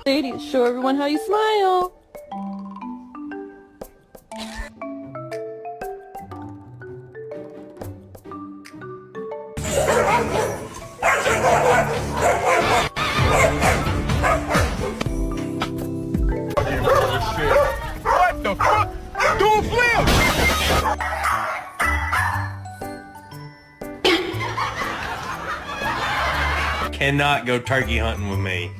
Lady, show everyone how you smile. What the fuck? Do a flip! Cannot go turkey hunting with me.